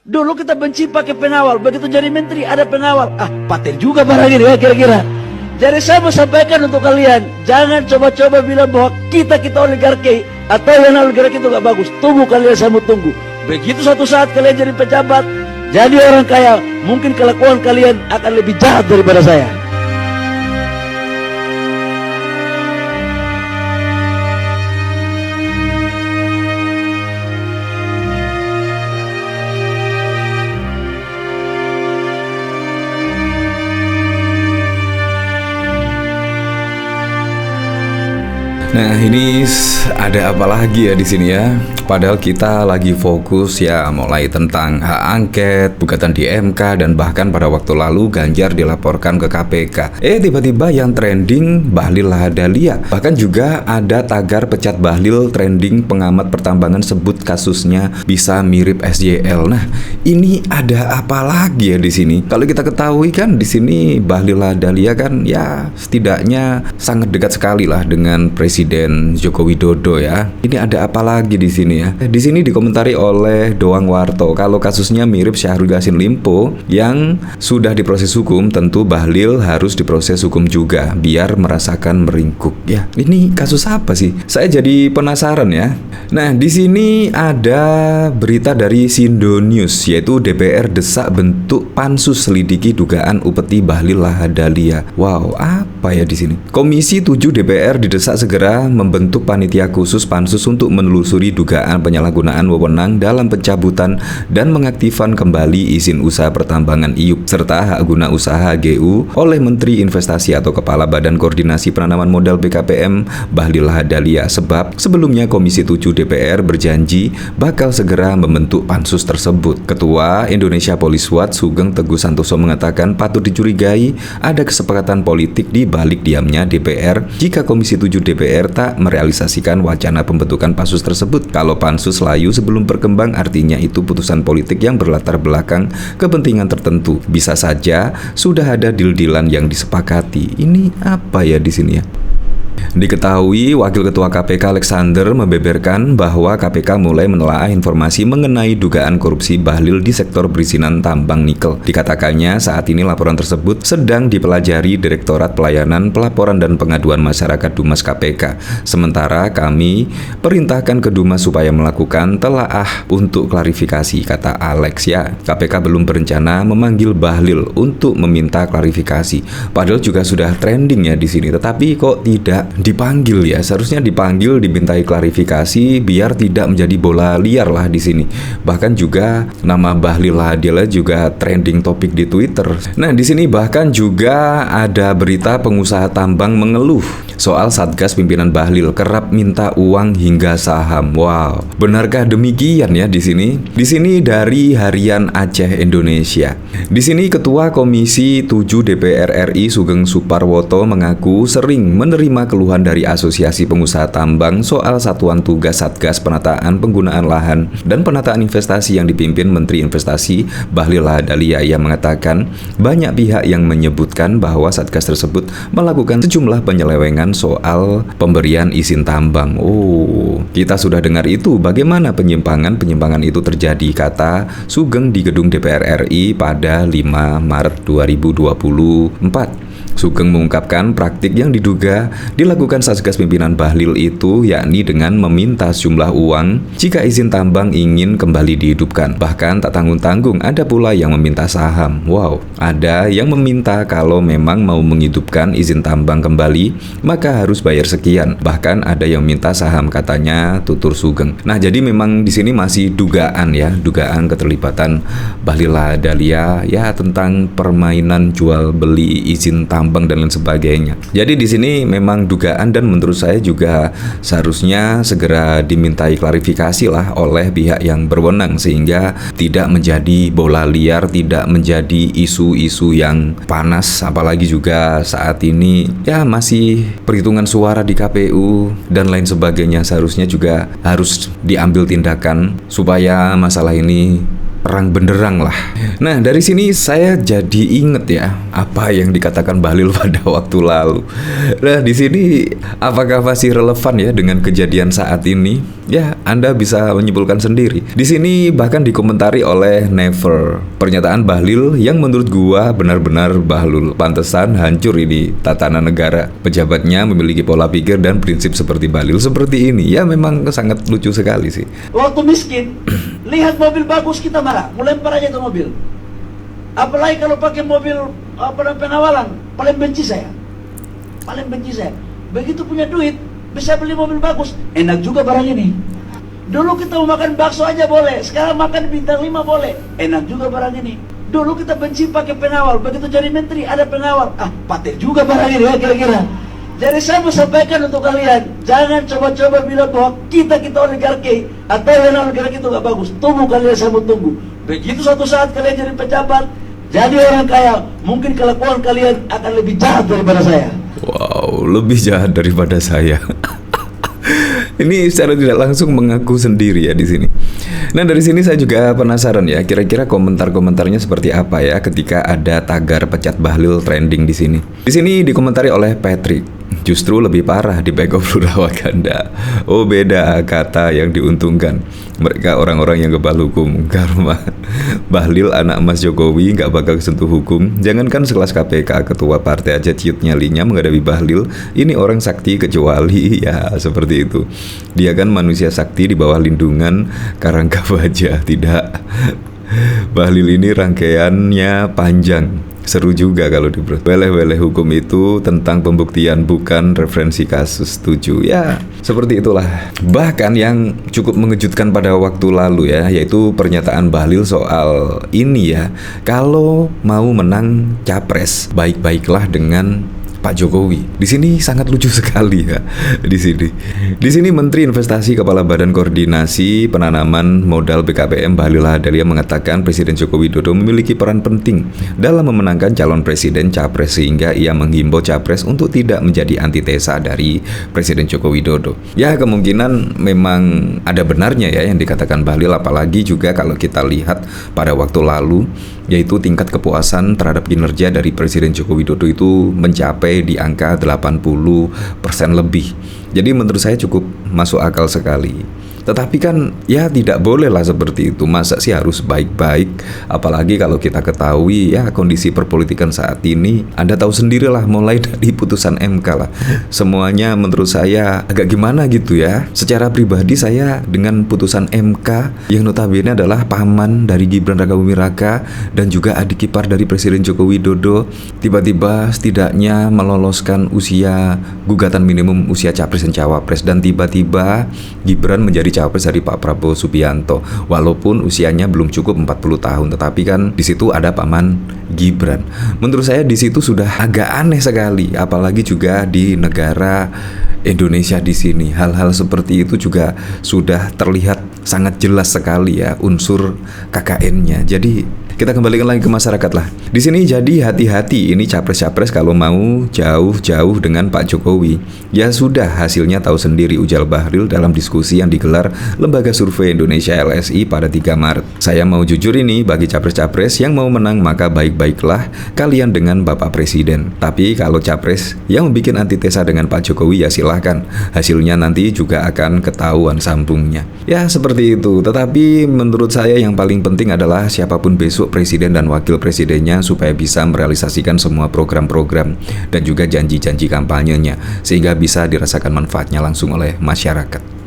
Dulu kita benci pakai pengawal, begitu jadi menteri ada pengawal. Paten juga barang ini ya kira-kira. Jadi saya mau sampaikan untuk kalian, jangan coba-coba bilang bahwa kita oligarki atau yang oligarki itu gak bagus. Tunggu kalian, saya mau tunggu. Begitu suatu saat kalian jadi pejabat, jadi orang kaya, mungkin kelakuan kalian akan lebih jahat daripada saya. Nah, ini ada apa lagi ya di sini ya? Padahal kita lagi fokus ya mulai tentang hak angket, gugatan di MK, dan bahkan pada waktu lalu Ganjar dilaporkan ke KPK. Tiba-tiba yang trending Bahlil Lahadalia. Bahkan juga ada tagar pecat Bahlil trending, pengamat pertambangan sebut kasusnya bisa mirip SJL. Nah, ini ada apa lagi ya di sini? Kalau kita ketahui kan di sini Bahlil Lahadalia kan ya setidaknya sangat dekat sekali lah dengan Presiden Joko Widodo ya. Ini ada apa lagi di sini ya? Di sini dikomentari oleh Doang Warto kalau kasusnya mirip Syahrul Yassin Limpo yang sudah diproses hukum, tentu Bahlil harus diproses hukum juga biar merasakan meringkuk ya. Ini kasus apa sih? Saya jadi penasaran ya. Nah, di sini ada berita dari Sindo News yaitu DPR desak bentuk pansus selidiki dugaan upeti Bahlil Lahadalia. Wow, apa ya di sini? Komisi 7 DPR didesak segera membentuk panitia khusus pansus untuk menelusuri dugaan penyalahgunaan wewenang dalam pencabutan dan mengaktifkan kembali izin usaha pertambangan IUP serta hak guna usaha HGU oleh Menteri Investasi atau Kepala Badan Koordinasi Penanaman Modal BKPM Bahlil Lahadalia. Sebab sebelumnya Komisi 7 DPR berjanji bakal segera membentuk pansus tersebut. Ketua Indonesia Police Watch Sugeng Teguh Santoso mengatakan patut dicurigai ada kesepakatan politik di balik diamnya DPR jika Komisi 7 DPR tak merealisasikan wacana pembentukan pansus tersebut. Kalau pansus layu sebelum berkembang artinya itu putusan politik yang berlatar belakang kepentingan tertentu. Bisa saja sudah ada deal-dealan yang disepakati. Ini apa ya di sini ya? Diketahui Wakil Ketua KPK Alexander membeberkan bahwa KPK mulai menelaah informasi mengenai dugaan korupsi Bahlil di sektor perizinan tambang nikel. Dikatakannya saat ini laporan tersebut sedang dipelajari Direktorat Pelayanan Pelaporan dan Pengaduan Masyarakat Dumas KPK. Sementara kami perintahkan ke Dumas supaya melakukan telaah untuk klarifikasi, kata Alex ya. KPK belum berencana memanggil Bahlil untuk meminta klarifikasi. Padahal juga sudah trending ya di sini, tetapi kok tidak dipanggil ya? Seharusnya dipanggil, dimintai klarifikasi biar tidak menjadi bola liar lah di sini. Bahkan juga nama Bahlil Lahadalia juga trending topik di Twitter. Nah, di sini bahkan juga ada berita pengusaha tambang mengeluh soal Satgas pimpinan Bahlil kerap minta uang hingga saham. Wow, benarkah demikian ya di sini? Di sini dari Harian Aceh Indonesia. Di sini Ketua Komisi 7 DPR RI Sugeng Suparwoto mengaku sering menerima keluhan dari Asosiasi Pengusaha Tambang soal satuan tugas Satgas penataan penggunaan lahan dan penataan investasi yang dipimpin Menteri Investasi Bahlil Lahadalia. Ia mengatakan banyak pihak yang menyebutkan bahwa Satgas tersebut melakukan sejumlah penyelewengan soal pemberian izin tambang. Oh, kita sudah dengar itu. Bagaimana penyimpangan itu terjadi, kata Sugeng di gedung DPR RI pada 5 Maret 2024. Sugeng mengungkapkan praktik yang diduga dilakukan Satgas pimpinan Bahlil itu yakni dengan meminta sejumlah uang jika izin tambang ingin kembali dihidupkan. Bahkan tak tanggung-tanggung ada pula yang meminta saham. Wow, ada yang meminta kalau memang mau menghidupkan izin tambang kembali maka harus bayar sekian. Bahkan ada yang minta saham, katanya tutur Sugeng. Nah, jadi memang di sini masih dugaan ya, dugaan keterlibatan Bahlil Lahadalia ya tentang permainan jual beli izin tambang dan lain sebagainya. Jadi di sini memang dugaan dan menurut saya juga seharusnya segera dimintai klarifikasi lah oleh pihak yang berwenang sehingga tidak menjadi bola liar, tidak menjadi isu-isu yang panas, apalagi juga saat ini ya masih perhitungan suara di KPU dan lain sebagainya. Seharusnya juga harus diambil tindakan supaya masalah ini terang benderang lah. Nah, dari sini saya jadi inget ya apa yang dikatakan Bahlil pada waktu lalu. Nah, di sini apakah masih relevan ya dengan kejadian saat ini? Ya, Anda bisa menyimpulkan sendiri. Di sini bahkan dikomentari oleh Never. Pernyataan Bahlil yang menurut gua benar-benar bahlul. Pantesan hancur ini tatanan negara. Pejabatnya memiliki pola pikir dan prinsip seperti Bahlil seperti ini. Ya memang sangat lucu sekali sih. Waktu miskin, lihat mobil bagus kita marah, melempar aja ke mobil. Apalagi kalau pakai mobil pengawalan, paling benci saya. Begitu punya duit, bisa beli mobil bagus, enak juga barang ini. Dulu kita mau makan bakso aja boleh, sekarang makan bintang 5 boleh, enak juga barang ini. Dulu kita benci pakai pengawal, begitu jadi menteri ada pengawal, paten juga barang ini ya kira-kira. Jadi saya mau sampaikan untuk kalian, jangan coba-coba bilang bahwa kita oligarki atau yang oligarki itu gak bagus. Tunggu kalian, saya mau tunggu. Begitu suatu saat kalian jadi pejabat, jadi orang kaya, mungkin kelakuan kalian akan lebih jahat daripada saya. Wow, lebih jahat daripada saya. Ini secara tidak langsung mengaku sendiri ya di sini. Nah, dari sini saya juga penasaran ya, kira-kira komentar-komentarnya seperti apa ya ketika ada tagar pecat Bahlil trending di sini. Di sini dikomentari oleh Patrick. Justru lebih parah di Back of Lura Wakanda. Oh, beda kata yang diuntungkan. Mereka orang-orang yang kebal hukum. Karma Bahlil anak emas Jokowi gak bakal kesentuh hukum. Jangankan sekelas KPK, ketua partai aja ciut nyalinya menghadapi Bahlil. Ini orang sakti kecuali ya seperti itu. Dia kan manusia sakti di bawah lindungan Karangkabaja. Tidak, Bahlil ini rangkaiannya panjang. Seru juga kalau di weleh-weleh hukum itu tentang pembuktian bukan referensi kasus. Setuju ya, seperti itulah. Bahkan yang cukup mengejutkan pada waktu lalu ya, yaitu pernyataan Bahlil soal ini ya, kalau mau menang capres baik-baiklah dengan Pak Jokowi. Di sini sangat lucu sekali ya. Di sini Menteri Investasi Kepala Badan Koordinasi Penanaman Modal BKPM Bahlil Lahadalia mengatakan Presiden Joko Widodo memiliki peran penting dalam memenangkan calon presiden capres, sehingga ia menghimbau capres untuk tidak menjadi antitesa dari Presiden Joko Widodo. Ya, kemungkinan memang ada benarnya ya yang dikatakan Bahlil, apalagi juga kalau kita lihat pada waktu lalu, yaitu tingkat kepuasan terhadap kinerja dari Presiden Joko Widodo itu mencapai di angka 80% lebih. Jadi menurut saya cukup masuk akal sekali. Tetapi kan ya tidak bolehlah seperti itu. Masa sih harus baik-baik? Apalagi kalau kita ketahui ya kondisi perpolitikan saat ini, Anda tahu sendirilah, mulai dari putusan MK lah. Semuanya menurut saya agak gimana gitu ya. Secara pribadi saya dengan putusan MK yang notabene adalah paman dari Gibran Rakabuming Raka dan juga adik ipar dari Presiden Joko Widodo, tiba-tiba setidaknya meloloskan usia gugatan minimum usia capres dan cawapres, dan tiba-tiba Gibran menjadi cawapres dari Pak Prabowo Subianto walaupun usianya belum cukup 40 tahun, tetapi kan di situ ada paman Gibran. Menurut saya di situ sudah agak aneh sekali, apalagi juga di negara Indonesia di sini. Hal-hal seperti itu juga sudah terlihat sangat jelas sekali ya unsur KKN-nya. Jadi kita kembalikan lagi ke masyarakat lah. Di sini jadi hati-hati ini capres-capres kalau mau jauh-jauh dengan Pak Jokowi. Ya sudah, hasilnya tahu sendiri, ujar Bahlil dalam diskusi yang digelar Lembaga Survei Indonesia LSI pada 3 Maret. Saya mau jujur ini, bagi capres-capres yang mau menang maka baik-baiklah kalian dengan Bapak Presiden. Tapi kalau capres yang membuat antitesa dengan Pak Jokowi ya silahkan. Hasilnya nanti juga akan ketahuan sambungnya. Ya seperti itu. Tetapi menurut saya yang paling penting adalah siapapun besok presiden dan wakil presidennya supaya bisa merealisasikan semua program-program dan juga janji-janji kampanyenya sehingga bisa dirasakan manfaatnya langsung oleh masyarakat.